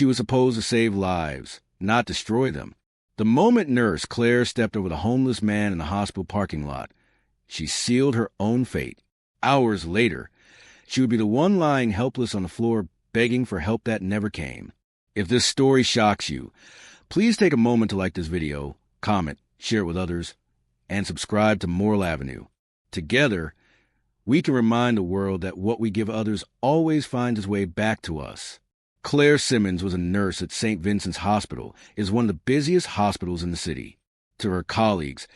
She was supposed to save lives, not destroy them. The moment nurse Claire stepped over the homeless man in the hospital parking lot, she sealed her own fate. Hours later, she would be the one lying helpless on the floor begging for help that never came. If this story shocks you, please take a moment to like this video, comment, share it with others, and subscribe to Moral Avenue. Together, we can remind the world that what we give others always finds its way back to us. Claire Simmons was a nurse at St. Vincent's Hospital, is one of the busiest hospitals in the city. To her colleagues,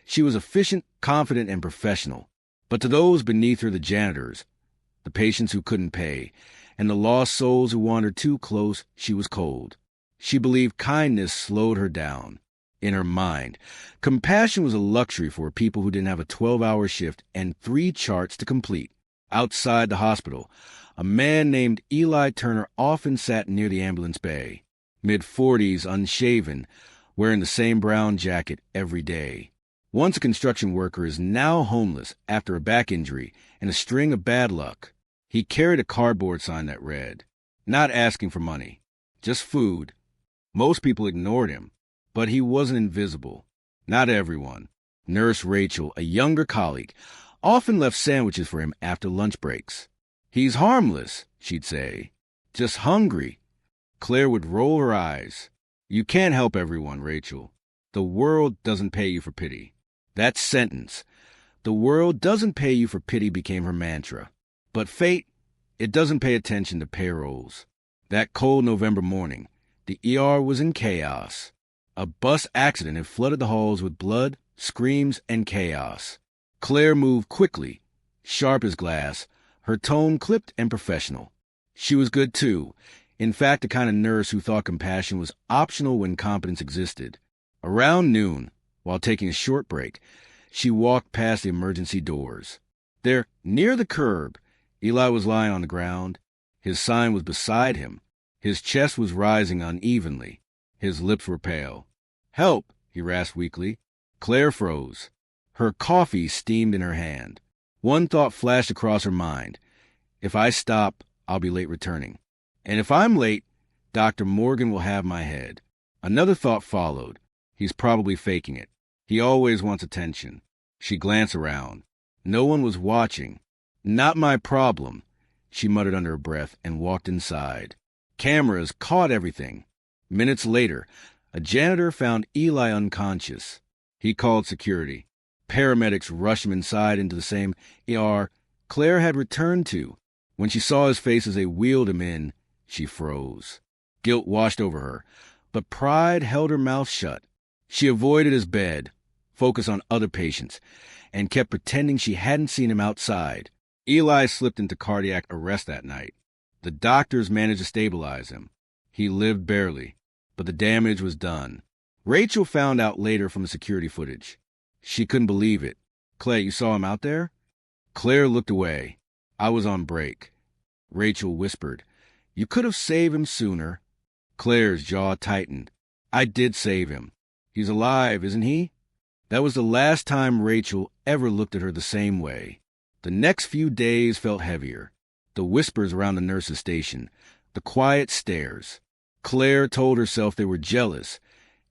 she was efficient, confident, and professional. But to those beneath her, the janitors, the patients who couldn't pay, and the lost souls who wandered too close, she was cold. She believed kindness slowed her down. In her mind, compassion was a luxury for people who didn't have a 12-hour shift and 3 charts to complete. Outside the hospital, a man named Eli Turner often sat near the ambulance bay, mid-40s, unshaven, wearing the same brown jacket every day. Once a construction worker, is now homeless after a back injury and a string of bad luck. He carried a cardboard sign that read, "Not asking for money, just food." Most people ignored him, but he wasn't invisible. Not everyone. Nurse Rachel, a younger colleague, often left sandwiches for him after lunch breaks. "He's harmless," she'd say. "Just hungry." Claire would roll her eyes. "You can't help everyone, Rachel. The world doesn't pay you for pity." That sentence, "the world doesn't pay you for pity," became her mantra. But fate, it doesn't pay attention to payrolls. That cold November morning, the ER was in chaos. A bus accident had flooded the halls with blood, screams, and chaos. Claire moved quickly, sharp as glass, her tone clipped and professional. She was good, too. In fact, the kind of nurse who thought compassion was optional when competence existed. Around noon, while taking a short break, she walked past the emergency doors. There, near the curb, Eli was lying on the ground. His sign was beside him. His chest was rising unevenly. His lips were pale. "Help," he rasped weakly. Claire froze. Her coffee steamed in her hand. One thought flashed across her mind. If I stop, I'll be late returning. And if I'm late, Dr. Morgan will have my head. Another thought followed. He's probably faking it. He always wants attention. She glanced around. No one was watching. "Not my problem," she muttered under her breath and walked inside. Cameras caught everything. Minutes later, a janitor found Eli unconscious. He called security. Paramedics rushed him inside into the same ER Claire had returned to. When she saw his face as they wheeled him in, she froze. Guilt washed over her, but pride held her mouth shut. She avoided his bed, focused on other patients, and kept pretending she hadn't seen him outside. Eli slipped into cardiac arrest that night. The doctors managed to stabilize him. He lived barely, but the damage was done. Rachel found out later from the security footage. She couldn't believe it. "Clay, you saw him out there?" Claire looked away. "I was on break." Rachel whispered, "You could have saved him sooner." Claire's jaw tightened. "I did save him. He's alive, isn't he?" That was the last time Rachel ever looked at her the same way. The next few days felt heavier. The whispers around the nurse's station, the quiet stares. Claire told herself they were jealous,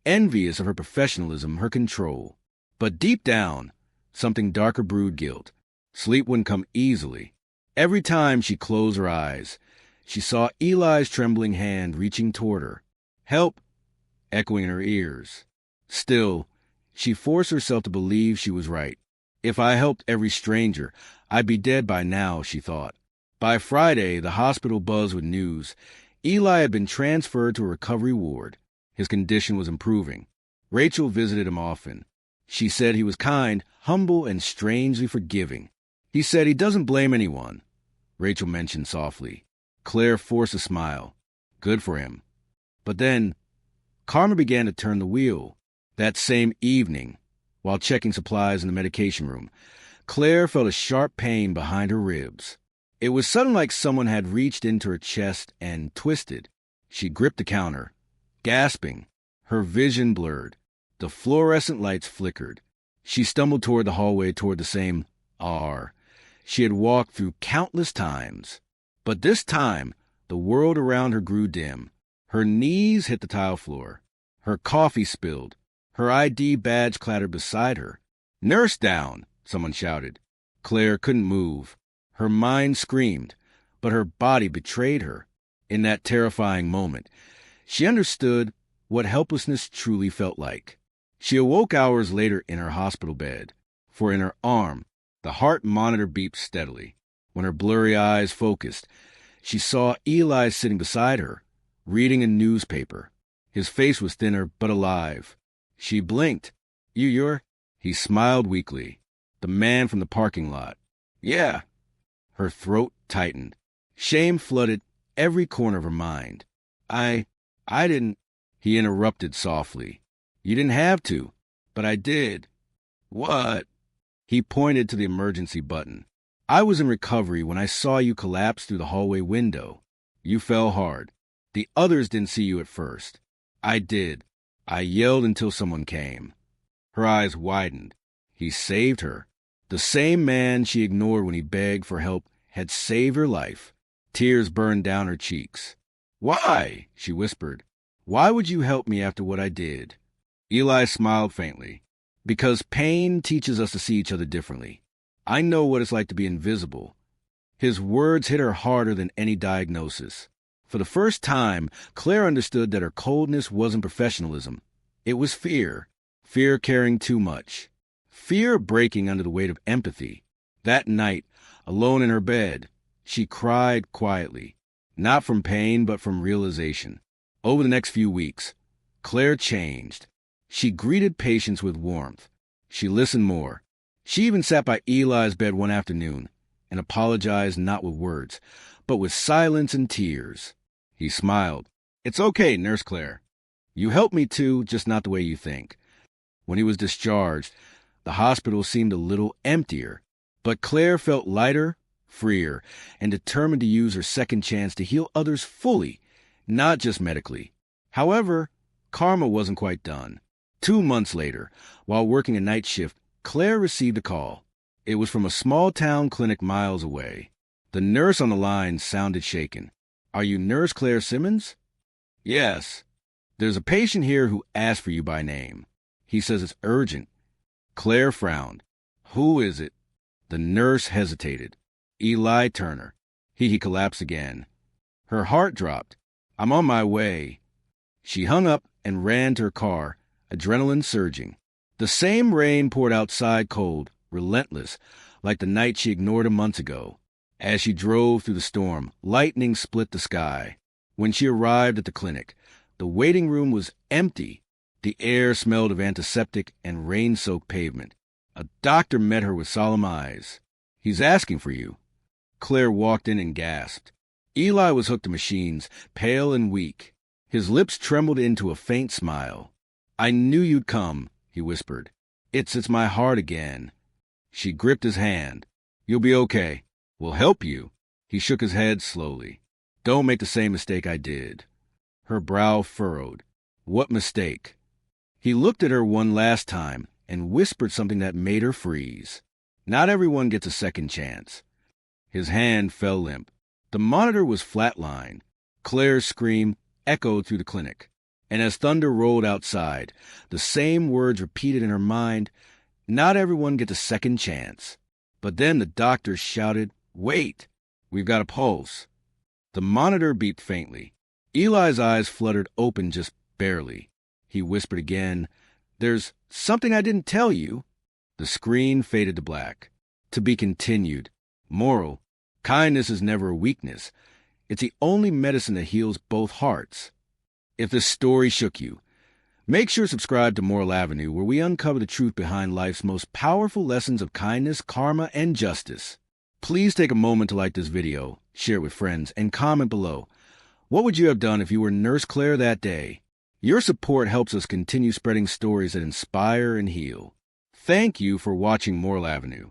envious of her professionalism, her control. But deep down, something darker brewed guilt. Sleep wouldn't come easily. Every time she closed her eyes, she saw Eli's trembling hand reaching toward her. "Help!" echoing in her ears. Still, she forced herself to believe she was right. If I helped every stranger, I'd be dead by now, she thought. By Friday, the hospital buzzed with news. Eli had been transferred to a recovery ward. His condition was improving. Rachel visited him often. She said he was kind, humble, and strangely forgiving. He said he doesn't blame anyone, Rachel mentioned softly. Claire forced a smile. Good for him. But then, karma began to turn the wheel. That same evening, while checking supplies in the medication room, Claire felt a sharp pain behind her ribs. It was sudden, like someone had reached into her chest and twisted. She gripped the counter, gasping, her vision blurred. The fluorescent lights flickered. She stumbled toward the hallway toward the same R she had walked through countless times. But this time, the world around her grew dim. Her knees hit the tile floor. Her coffee spilled. Her ID badge clattered beside her. "Nurse down!" someone shouted. Claire couldn't move. Her mind screamed, but her body betrayed her. In that terrifying moment, she understood what helplessness truly felt like. She awoke hours later in her hospital bed, for in her arm, the heart monitor beeped steadily. When her blurry eyes focused, she saw Eli sitting beside her, reading a newspaper. His face was thinner but alive. She blinked. You're... He smiled weakly. The man from the parking lot. Yeah. Her throat tightened. Shame flooded every corner of her mind. I didn't... He interrupted softly. You didn't have to, but I did. What? He pointed to the emergency button. I was in recovery when I saw you collapse through the hallway window. You fell hard. The others didn't see you at first. I did. I yelled until someone came. Her eyes widened. He saved her. The same man she ignored when he begged for help had saved her life. Tears burned down her cheeks. Why? She whispered. Why would you help me after what I did? Eli smiled faintly. Because pain teaches us to see each other differently. I know what it's like to be invisible. His words hit her harder than any diagnosis. For the first time, Claire understood that her coldness wasn't professionalism. It was fear. Fear caring too much. Fear breaking under the weight of empathy. That night, alone in her bed, she cried quietly. Not from pain, but from realization. Over the next few weeks, Claire changed. She greeted patients with warmth. She listened more. She even sat by Eli's bed one afternoon and apologized not with words, but with silence and tears. He smiled. It's okay, Nurse Claire. You helped me too, just not the way you think. When he was discharged, the hospital seemed a little emptier, but Claire felt lighter, freer, and determined to use her second chance to heal others fully, not just medically. However, karma wasn't quite done. 2 months later, while working a night shift, Claire received a call. It was from a small-town clinic miles away. The nurse on the line sounded shaken. Are you Nurse Claire Simmons? Yes. There's a patient here who asked for you by name. He says it's urgent. Claire frowned. Who is it? The nurse hesitated. Eli Turner. He collapsed again. Her heart dropped. I'm on my way. She hung up and ran to her car, adrenaline surging. The same rain poured outside cold, relentless, like the night she ignored him months ago. As she drove through the storm, lightning split the sky. When she arrived at the clinic, the waiting room was empty. The air smelled of antiseptic and rain-soaked pavement. A doctor met her with solemn eyes. He's asking for you. Claire walked in and gasped. Eli was hooked to machines, pale and weak. His lips trembled into a faint smile. I knew you'd come, he whispered. It's my heart again. She gripped his hand. You'll be okay. We'll help you. He shook his head slowly. Don't make the same mistake I did. Her brow furrowed. What mistake? He looked at her one last time and whispered something that made her freeze. Not everyone gets a second chance. His hand fell limp. The monitor was flatlined. Claire's scream echoed through the clinic. And as thunder rolled outside, the same words repeated in her mind, not everyone gets a second chance. But then the doctor shouted, Wait! We've got a pulse. The monitor beeped faintly. Eli's eyes fluttered open just barely. He whispered again, There's something I didn't tell you. The screen faded to black. To be continued. Moral. Kindness is never a weakness. It's the only medicine that heals both hearts. If this story shook you, make sure to subscribe to Moral Avenue, where we uncover the truth behind life's most powerful lessons of kindness, karma, and justice. Please take a moment to like this video, share it with friends, and comment below. What would you have done if you were Nurse Claire that day? Your support helps us continue spreading stories that inspire and heal. Thank you for watching Moral Avenue.